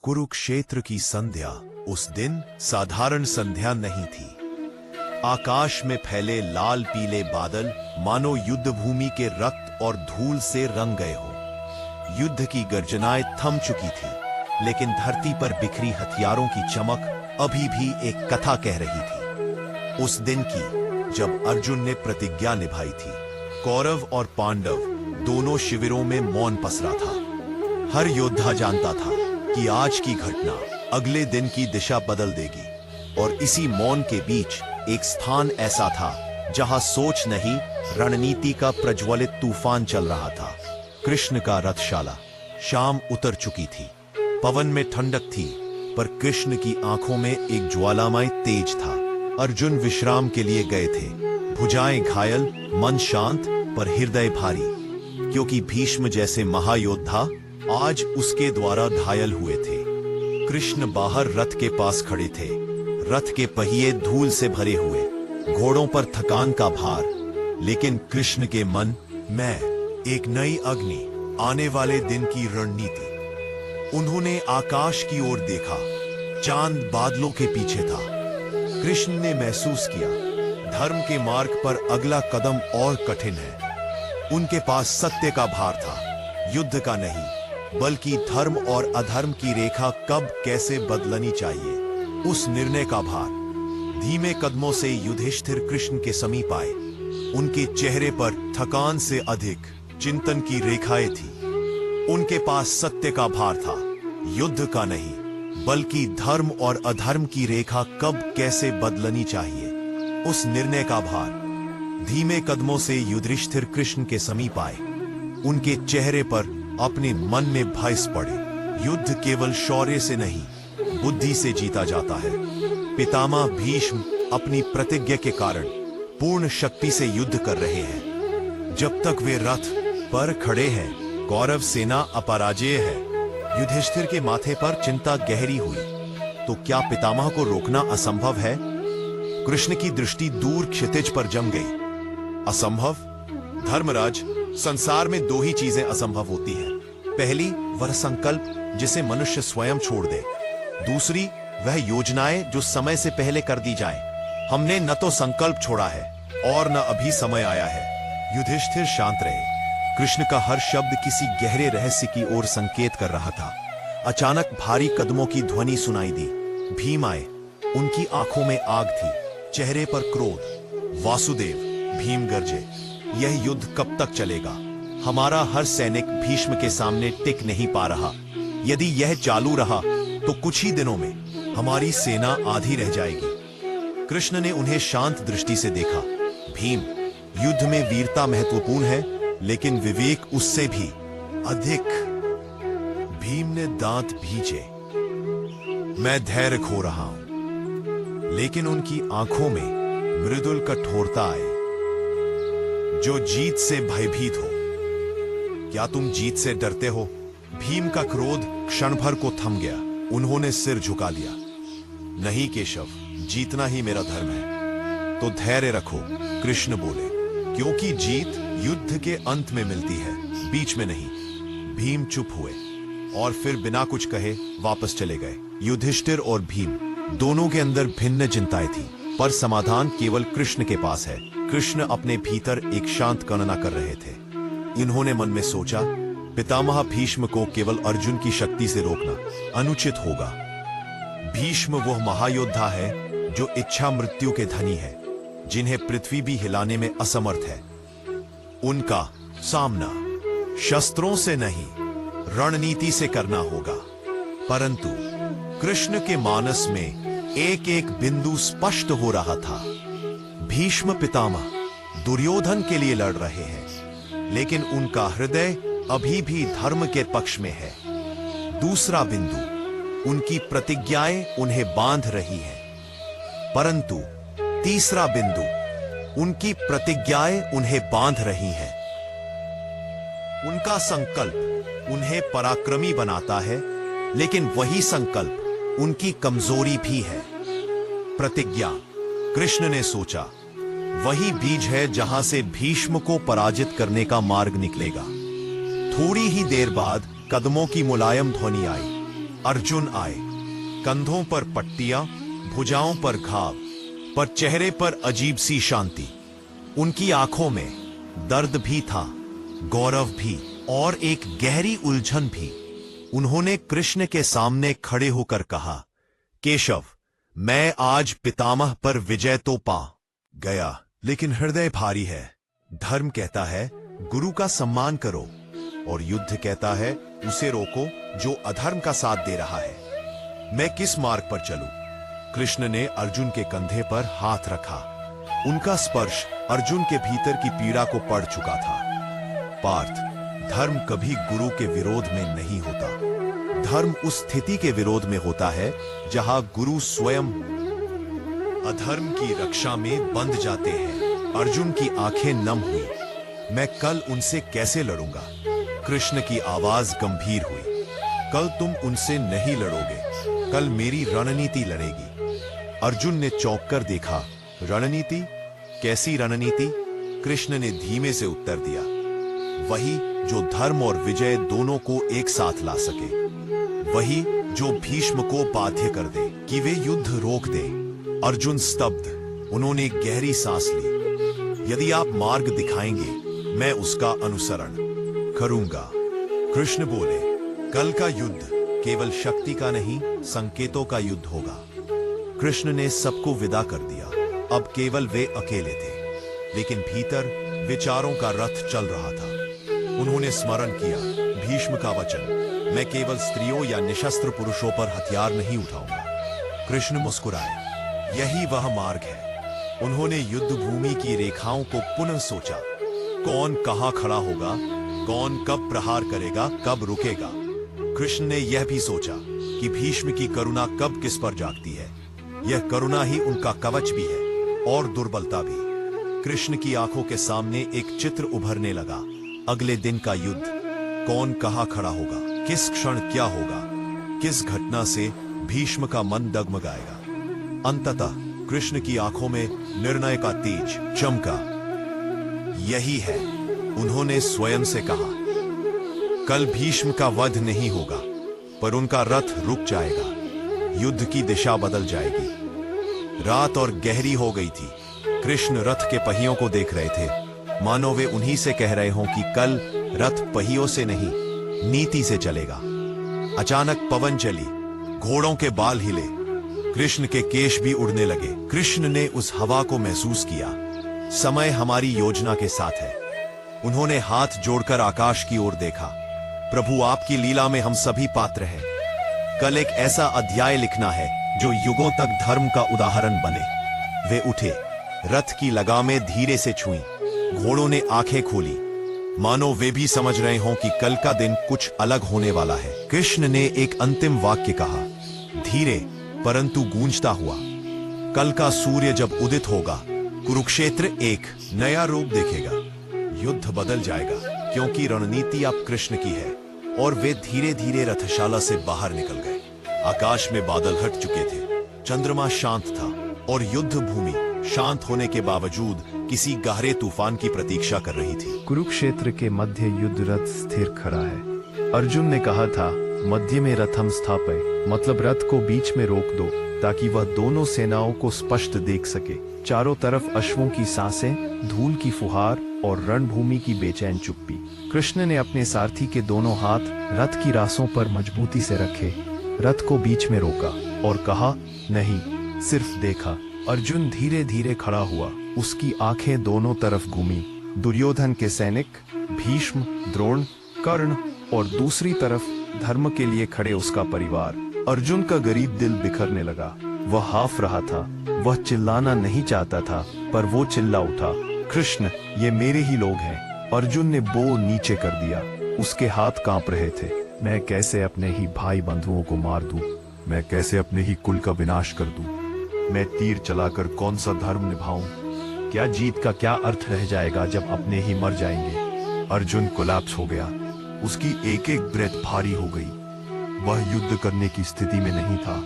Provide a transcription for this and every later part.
कुरुक्षेत्र की संध्या उस दिन साधारण संध्या नहीं थी। आकाश में फैले लाल पीले बादल मानो युद्ध भूमि के रक्त और धूल से रंग गए हो। युद्ध की गर्जनाएं थम चुकी थी, लेकिन धरती पर बिखरी हथियारों की चमक अभी भी एक कथा कह रही थी। उस दिन की जब अर्जुन ने प्रतिज्ञा निभाई थी। कौरव और पांडव दोनों शिविरों में मौन पसरा था। हर योद्धा जानता था कि आज की घटना अगले दिन की दिशा बदल देगी, और इसी मौन के बीच एक स्थान ऐसा था जहां सोच नहीं, रणनीति का प्रज्वलित तूफान चल रहा था। कृष्ण का रथशाला। शाम उतर चुकी थी, पवन में ठंडक थी, पर कृष्ण की आंखों में एक ज्वालामय तेज था। अर्जुन विश्राम के लिए गए थे, भुजाएं घायल, मन शांत पर हृदय भारी, क्योंकि भीष्म जैसे महायोद्धा आज उसके द्वारा घायल हुए थे। कृष्ण बाहर रथ के पास खड़े थे, रथ के पहिए धूल से भरे हुए, घोड़ों पर थकान का भार, लेकिन कृष्ण के मन में एक नई अग्नि, आने वाले दिन की रणनीति। उन्होंने आकाश की ओर देखा, चांद बादलों के पीछे था। कृष्ण ने महसूस किया, धर्म के मार्ग पर अगला कदम और कठिन है। उनके पास सत्य का भार था, युद्ध का नहीं, बल्कि धर्म और अधर्म की रेखा कब कैसे बदलनी चाहिए, उस निर्णय का भार। धीमे कदमों से युधिष्ठिर कृष्ण के समीप आए। उनके चेहरे पर थकान से अधिक चिंतन की रेखाएं थी। उनके पास सत्य का भार था, युद्ध का नहीं, बल्कि धर्म और अधर्म की रेखा कब कैसे बदलनी चाहिए, उस निर्णय का भार। धीमे कदमों से युधिष्ठिर कृष्ण के समीप आए। उनके चेहरे पर अपने मन में भय पड़े। युद्ध केवल शौर्य से नहीं, बुद्धि से जीता जाता है। पितामह भीष्म अपनी प्रतिज्ञा के कारण पूर्ण शक्ति से युद्ध कर रहे हैं। जब तक वे रथ पर खड़े हैं, कौरव सेना अपराजेय है। युधिष्ठिर के माथे पर चिंता गहरी हुई। तो क्या पितामह को रोकना असंभव है? कृष्ण की दृष्टि दूर क्षितिज पर जम गई। असंभव? धर्मराज, संसार में दो ही चीजें असंभव होती हैं। पहली, वह संकल्प जिसे मनुष्य स्वयं छोड़ दे। दूसरी, वह योजनाएं जो समय से पहले कर दी जाएं। हमने न तो संकल्प छोड़ा है और न अभी समय आया है। युधिष्ठिर शांत रहे। कृष्ण का हर शब्द किसी गहरे रहस्य की ओर संकेत कर रहा था। अचानक भारी कदमों की ध्वनि सुनाई दी। भीम आए। उनकी आंखों में आग थी, चेहरे पर क्रोध। वासुदेव, भीम गरजे, यह युद्ध कब तक चलेगा? हमारा हर सैनिक भीष्म के सामने टिक नहीं पा रहा। यदि यह चालू रहा तो कुछ ही दिनों में हमारी सेना आधी रह जाएगी। कृष्ण ने उन्हें शांत दृष्टि से देखा। भीम, युद्ध में वीरता महत्वपूर्ण है, लेकिन विवेक उससे भी अधिक। भीम ने दांत भींचे। मैं धैर्य खो रहा हूं। लेकिन उनकी आंखों में मृदुल कठोरता आई। जो जीत से भयभीत हो। क्या तुम जीत से डरते हो? भीम का क्रोध क्षण भर को थम गया। उन्होंने सिर झुका लिया। नहीं केशव, जीतना ही मेरा धर्म है। तो धैर्य रखो, कृष्ण बोले, क्योंकि जीत युद्ध के अंत में मिलती है, बीच में नहीं। भीम चुप हुए और फिर बिना कुछ कहे वापस चले गए। युधिष्ठिर और भीम दोनों के अंदर भिन्न चिंताएं थी, पर समाधान केवल कृष्ण के पास है। कृष्ण अपने भीतर एक शांत गणना कर रहे थे। इन्होंने मन में सोचा, पितामह भीष्म को केवल अर्जुन की शक्ति से रोकना अनुचित होगा। भीष्म वह महायोद्धा है जो इच्छा मृत्यु के धनी है, जिन्हें पृथ्वी भी हिलाने में असमर्थ है। उनका सामना शस्त्रों से नहीं, रणनीति से करना होगा। परंतु कृष्ण के मानस में एक एक बिंदु स्पष्ट हो रहा था। भीष्म पितामह दुर्योधन के लिए लड़ रहे हैं, लेकिन उनका हृदय अभी भी धर्म के पक्ष में है। दूसरा बिंदु, उनकी प्रतिज्ञाएं उन्हें बांध रही हैं। परंतु तीसरा बिंदु, उनकी प्रतिज्ञाएं उन्हें बांध रही हैं। उनका संकल्प उन्हें पराक्रमी बनाता है, लेकिन वही संकल्प उनकी कमजोरी भी है। प्रतिज्ञा, कृष्ण ने सोचा, वही बीज है जहां से भीष्म को पराजित करने का मार्ग निकलेगा। थोड़ी ही देर बाद कदमों की मुलायम ध्वनि आई। अर्जुन आए। कंधों पर पट्टियां, भुजाओं पर घाव, पर चेहरे पर अजीब सी शांति। उनकी आंखों में दर्द भी था, गौरव भी, और एक गहरी उलझन भी। उन्होंने कृष्ण के सामने खड़े होकर कहा, केशव, मैं आज पितामह पर विजय तो पा गया, लेकिन हृदय भारी है। धर्म कहता है गुरु का सम्मान करो, और युद्ध कहता है उसे रोको जो अधर्म का साथ दे रहा है। मैं किस मार्ग पर चलूं? कृष्ण ने अर्जुन के कंधे पर हाथ रखा। उनका स्पर्श अर्जुन के भीतर की पीड़ा को पढ़ चुका था। पार्थ, धर्म कभी गुरु के विरोध में नहीं होता। धर्म उस स्थिति के विरोध में होता है जहां गुरु स्वयं अधर्म की रक्षा में बंध जाते हैं। अर्जुन की आंखें नम हुई। मैं कल उनसे कैसे लड़ूंगा? कृष्ण की आवाज गंभीर हुई। कल तुम उनसे नहीं लड़ोगे, कल मेरी रणनीति लड़ेगी। अर्जुन ने चौंक कर देखा। रणनीति? कैसी रणनीति? कृष्ण ने धीमे से उत्तर दिया, वही जो धर्म और विजय दोनों को एक साथ ला सके, वही जो भीष्म को बाध्य कर दे कि वे युद्ध रोक दे। अर्जुन स्तब्ध। उन्होंने गहरी सांस ली। यदि आप मार्ग दिखाएंगे, मैं उसका अनुसरण करूंगा। कृष्ण बोले, कल का युद्ध केवल शक्ति का नहीं, संकेतों का युद्ध होगा। कृष्ण ने सबको विदा कर दिया। अब केवल वे अकेले थे, लेकिन भीतर विचारों का रथ चल रहा था। उन्होंने स्मरण किया भीष्म का वचन, मैं केवल स्त्रियों या निशस्त्र पुरुषों पर हथियार नहीं उठाऊंगा। कृष्ण मुस्कुराए, यही वह मार्ग है। उन्होंने युद्ध भूमि की रेखाओं को पुनः सोचा। कौन कहां खड़ा होगा, कौन कब प्रहार करेगा, कब रुकेगा। कृष्ण ने यह भी सोचा कि भीष्म की करुणा कब किस पर जागती है। यह करुणा ही उनका कवच भी है, और दुर्बलता भी। कृष्ण की आंखों के सामने एक चित्र उभरने लगा। अगले दिन का युद्ध। कौन कहां खड़ा होगा, किस क्षण क्या होगा, किस घटना से भीष्म का मन डगमगाएगा। अंततः कृष्ण की आंखों में निर्णय का तेज चमका। यही है, उन्होंने स्वयं से कहा, कल भीष्म का वध नहीं होगा, पर उनका रथ रुक जाएगा। युद्ध की दिशा बदल जाएगी। रात और गहरी हो गई थी। कृष्ण रथ के पहियों को देख रहे थे, मानो वे उन्हीं से कह रहे हों कि कल रथ पहियों से नहीं, नीति से चलेगा। अचानक पवन चली, घोड़ों के बाल हिले, कृष्ण के केश भी उड़ने लगे। कृष्ण ने उस हवा को महसूस किया। समय हमारी योजना के साथ है। उन्होंने हाथ जोड़कर आकाश की ओर देखा। प्रभु, आपकी लीला में हम सभी पात्र हैं। कल एक ऐसा अध्याय लिखना है जो युगों तक धर्म का उदाहरण बने। वे उठे, रथ की लगामें धीरे से छुई। घोड़ों ने आंखें खोली, मानो वे भी समझ रहे हों कि कल का दिन कुछ अलग होने वाला है। कृष्ण ने एक अंतिम वाक्य कहा, धीरे परंतु गूंजता हुआ, कल का सूर्य जब उदित होगा, कुरुक्षेत्र एक नया रूप देखेगा। युद्ध बदल जाएगा, क्योंकि रणनीति अब कृष्ण की है। और वे धीरे धीरे रथशाला से बाहर निकल गए। आकाश में बादल हट चुके थे, चंद्रमा शांत था, और युद्ध भूमि शांत होने के बावजूद किसी गहरे तूफान की प्रतीक्षा कर रही थी। कुरुक्षेत्र के मध्य युद्ध रथ स्थिर खड़ा है। अर्जुन ने कहा था, मध्य में रथम स्थापय, मतलब रथ को बीच में रोक दो, ताकि वह दोनों सेनाओं को स्पष्ट देख सके। चारों तरफ अश्वों की सांसें, धूल की फुहार और रणभूमि की बेचैन चुप्पी। कृष्ण ने अपने सारथी के दोनों हाथ रथ की रासों पर मजबूती से रखे, रथ को बीच में रोका और कहा, नहीं, सिर्फ देखा। अर्जुन धीरे धीरे खड़ा हुआ। उसकी आंखें दोनों तरफ घूमी। दुर्योधन के सैनिक, भीष्म, द्रोण, कर्ण और दूसरी तरफ धर्म के लिए खड़े उसका परिवार। अर्जुन का गरीब दिल बिखरने लगा। वह हाफ रहा था। वह चिल्लाना नहीं चाहता था, पर वो चिल्ला उठा, कृष्ण, ये मेरे ही लोग हैं। अर्जुन ने बो नीचे कर दिया। उसके हाथ कांप रहे थे। मैं कैसे अपने ही भाई बंधुओं को मार दूं? मैं कैसे अपने ही कुल का विनाश कर दूं? मैं तीर चलाकर कौन सा धर्म निभाऊं? क्या जीत का क्या अर्थ रह जाएगा जब अपने ही मर जाएंगे? अर्जुन कोलैप्स हो गया। उसकी एक एक ब्रेथ भारी हो गई। वह युद्ध करने की स्थिति में नहीं था।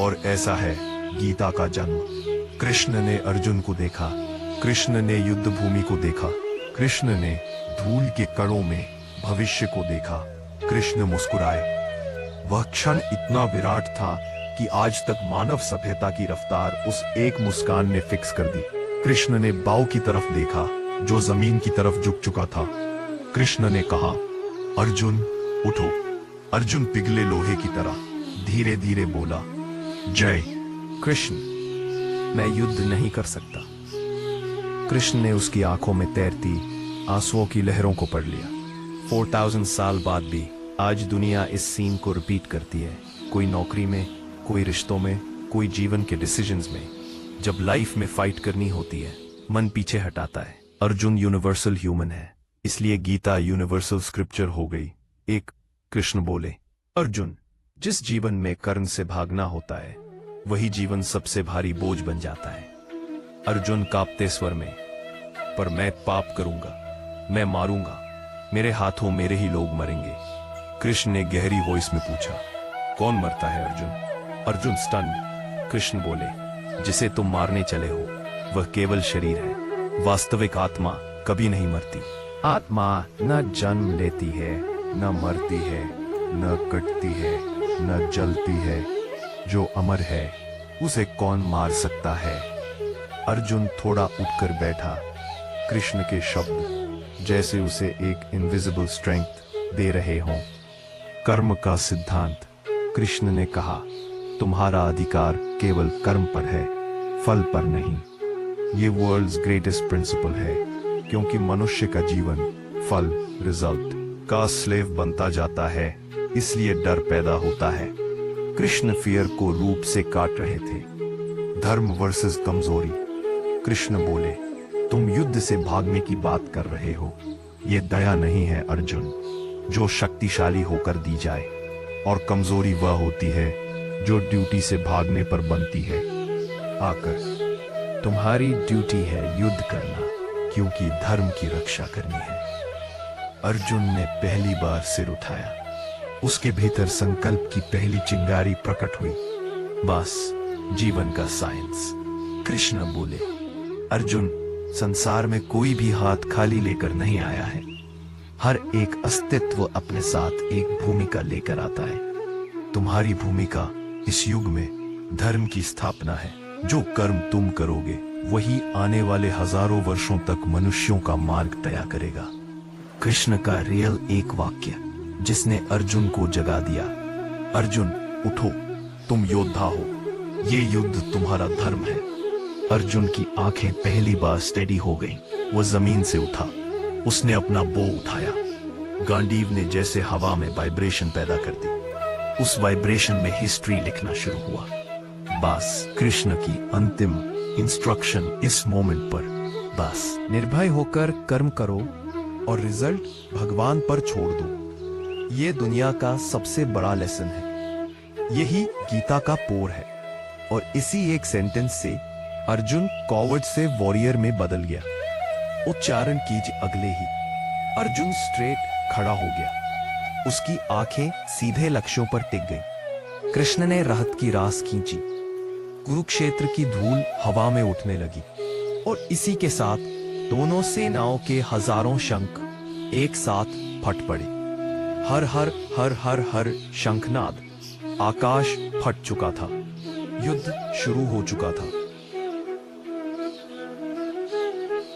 और ऐसा है गीता का जन्म। कृष्ण ने अर्जुन को देखा। कृष्ण ने युद्ध भूमि को देखा। कृष्ण ने धूल के कणों में भविष्य को देखा। कृष्ण मुस्कुराए। वह क्षण इतना विराट था कि आज तक मानव सभ्यता की रफ्तार उस एक मुस्कान ने फिक्स कर दी। कृष्ण ने बाव की तरफ देखा जो जमीन की तरफ झुक चुका था। कृष्ण ने कहा, अर्जुन उठो। अर्जुन पिघले लोहे की तरह धीरे धीरे बोला, जय कृष्ण, मैं युद्ध नहीं कर सकता। कृष्ण ने उसकी आंखों में तैरती आंसुओं की लहरों को पढ़ लिया। 4000 साल बाद भी आज दुनिया इस सीन को रिपीट करती है, कोई नौकरी में, कोई रिश्तों में, कोई जीवन के डिसीजंस में। जब लाइफ में फाइट करनी होती है, मन पीछे हटाता है। अर्जुन यूनिवर्सल ह्यूमन है, इसलिए गीता यूनिवर्सल स्क्रिप्चर हो गई। एक कृष्ण बोले, अर्जुन, जिस जीवन में कर्म से भागना होता है वही जीवन सबसे भारी बोझ बन जाता है। अर्जुन कांपते स्वर में, पर मैं पाप करूंगा, मैं मारूंगा, मेरे हाथों मेरे ही लोग मरेंगे। कृष्ण ने गहरी वॉइस में पूछा, कौन मरता है अर्जुन? अर्जुन स्टन। कृष्ण बोले, जिसे तुम मारने चले हो वह केवल शरीर है, वास्तविक आत्मा कभी नहीं मरती। आत्मा न जन्म लेती है, न मरती है, न कटती है, न जलती है। जो अमर है उसे कौन मार सकता है? अर्जुन थोड़ा उठकर बैठा। कृष्ण के शब्द जैसे उसे एक इनविजिबल स्ट्रेंथ दे रहे हों। कर्म का सिद्धांत। कृष्ण ने कहा, तुम्हारा अधिकार केवल कर्म पर है, फल पर नहीं। ये वर्ल्ड्स ग्रेटेस्ट प्रिंसिपल है, क्योंकि मनुष्य का जीवन फल, रिजल्ट का स्लेव बनता जाता है, इसलिए डर पैदा होता है। कृष्ण फियर को रूप से काट रहे थे। धर्म वर्सेस कमजोरी। कृष्ण बोले, तुम युद्ध से भागने की बात कर रहे हो, यह दया नहीं है अर्जुन, जो शक्तिशाली होकर दी जाए, और कमजोरी वह होती है जो ड्यूटी से भागने पर बनती है। आकर तुम्हारी ड्यूटी है युद्ध करना, क्योंकि धर्म की रक्षा करनी है। अर्जुन ने पहली बार सिर उठाया। उसके भीतर संकल्प की पहली चिंगारी प्रकट हुई। बस जीवन का साइंस। कृष्ण बोले, अर्जुन, संसार में कोई भी हाथ खाली लेकर नहीं आया है। हर एक अस्तित्व अपने साथ एक भूमिका लेकर आता है। तुम्हारी भूमिका इस युग में धर्म की स्थापना है। जो कर्म तुम करोगे वही आने वाले हजारों वर्षों तक मनुष्यों का मार्ग तय करेगा। कृष्ण का रियल एक वाक्य जिसने अर्जुन को जगा दिया। अर्जुन उठो, तुम योद्धा हो, ये युद्ध तुम्हारा धर्म है। अर्जुन की आंखें पहली बार स्टेडी हो गईं। वो जमीन से उठा। उसने अपना बो उठाया। गांडीव ने जैसे हवा में वाइब्रेशन पैदा कर दी। उस वाइब्रेशन में हिस्ट्री लिखना शुरू हुआ। बस कृष्ण की अंतिम इंस्ट्रक्शन इस मोमेंट पर, बस निर्भय होकर कर्म करो और रिजल्ट भगवान पर छोड़ दो। ये दुनिया का सबसे बड़ा लेसन है। यही गीता का पोर है। और इसी एक सेंटेंस से अर्जुन कॉवर्ड से वॉरियर में बदल गया। उच्चारण कीजिए अगले ही। अर्जुन स्ट्रेट खड़ा हो गया। उसकी आंखें सीधे लक्ष्यों पर टिक गईं। कृष्ण ने राहत की रास खींची। कुरुक्षेत्र की धूल हवा में उठने लगी। और इसी के साथ दोनों सेनाओं के हजारों शंख एक साथ फट पड़े। हर हर हर हर हर शंखनाद। आकाश फट चुका था। युद्ध शुरू हो चुका था।